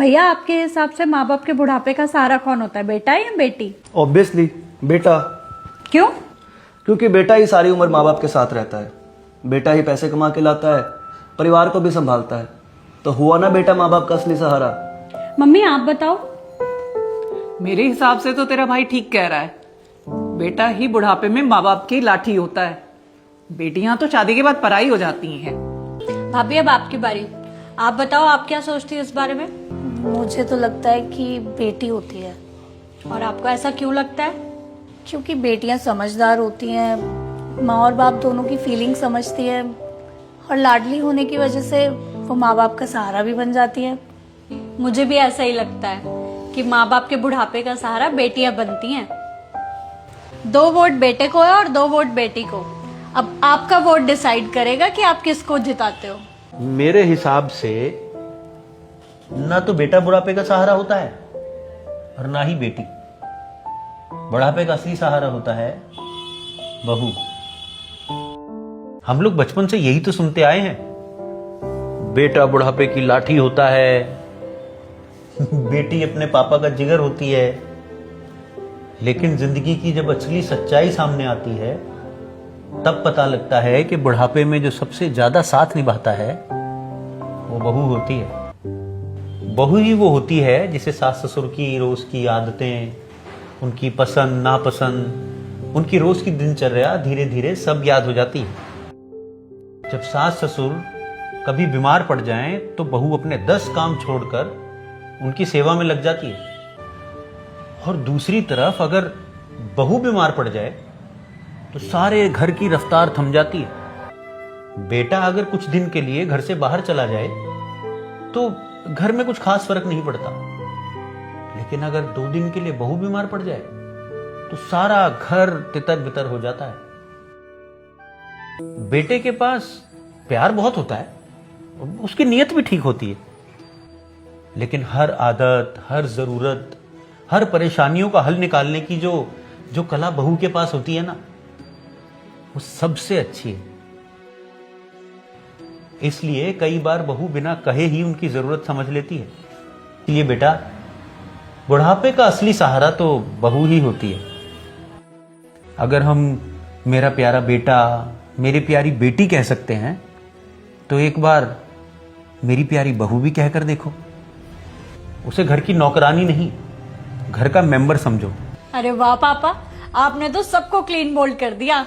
भैया, आपके हिसाब से माँ बाप के बुढ़ापे का सहारा कौन होता है, बेटा या बेटी? ऑब्वियसली बेटा। क्यों? क्योंकि बेटा ही सारी उम्र माँ बाप के साथ रहता है। बेटा ही पैसे कमा के लाता है, परिवार को भी संभालता है। तो हुआ ना बेटा माँ बाप का असली सहारा। मम्मी आप बताओ। मेरे हिसाब से तो तेरा भाई ठीक कह रहा है। बेटा ही बुढ़ापे में माँ बाप की लाठी होता है। बेटियां तो शादी के बाद पराई हो जाती हैं। भाभी अब आपकी बारी, आप बताओ, आप क्या सोचती है इस बारे में? मुझे तो लगता है कि बेटी होती है। और आपको ऐसा क्यों लगता है? क्योंकि बेटियां समझदार होती हैं, माँ और बाप दोनों की फीलिंग समझती है, और लाडली होने की वजह से वो माँ बाप का सहारा भी बन जाती है। मुझे भी ऐसा ही लगता है कि माँ बाप के बुढ़ापे का सहारा बेटियां बनती हैं। 2 वोट बेटे को है और 2 वोट बेटी को। अब आपका वोट डिसाइड करेगा कि आप किसको जिताते हो। मेरे हिसाब से ना तो बेटा बुढ़ापे का सहारा होता है और ना ही बेटी। बुढ़ापे का असली सहारा होता है बहू। हम लोग बचपन से यही तो सुनते आए हैं, बेटा बुढ़ापे की लाठी होता है, बेटी अपने पापा का जिगर होती है। लेकिन जिंदगी की जब असली सच्चाई सामने आती है तब पता लगता है कि बुढ़ापे में जो सबसे ज्यादा साथ निभाता है वो बहू होती है। बहू ही वो होती है जिसे सास ससुर की रोज की आदतें, उनकी पसंद नापसंद, उनकी रोज की दिनचर्या धीरे धीरे सब याद हो जाती है। जब सास ससुर कभी बीमार पड़ जाएं तो बहू अपने 10 काम छोड़कर उनकी सेवा में लग जाती है। और दूसरी तरफ अगर बहू बीमार पड़ जाए तो सारे घर की रफ्तार थम जाती है। बेटा अगर कुछ दिन के लिए घर से बाहर चला जाए तो घर में कुछ खास फर्क नहीं पड़ता, लेकिन अगर 2 दिन के लिए बहू बीमार पड़ जाए तो सारा घर तितर बितर हो जाता है। बेटे के पास प्यार बहुत होता है, उसकी नीयत भी ठीक होती है, लेकिन हर आदत, हर जरूरत, हर परेशानियों का हल निकालने की जो कला बहू के पास होती है ना, वो सबसे अच्छी है। इसलिए कई बार बहू बिना कहे ही उनकी जरूरत समझ लेती है। इसलिए बेटा, बुढ़ापे का असली सहारा तो बहू ही होती है। अगर हम मेरा प्यारा बेटा, मेरी प्यारी बेटी कह सकते हैं तो एक बार मेरी प्यारी बहू भी कहकर देखो। उसे घर की नौकरानी नहीं, घर का मेंबर समझो। अरे वाह पापा, आपने तो सबको क्लीन बोल्ड कर दिया।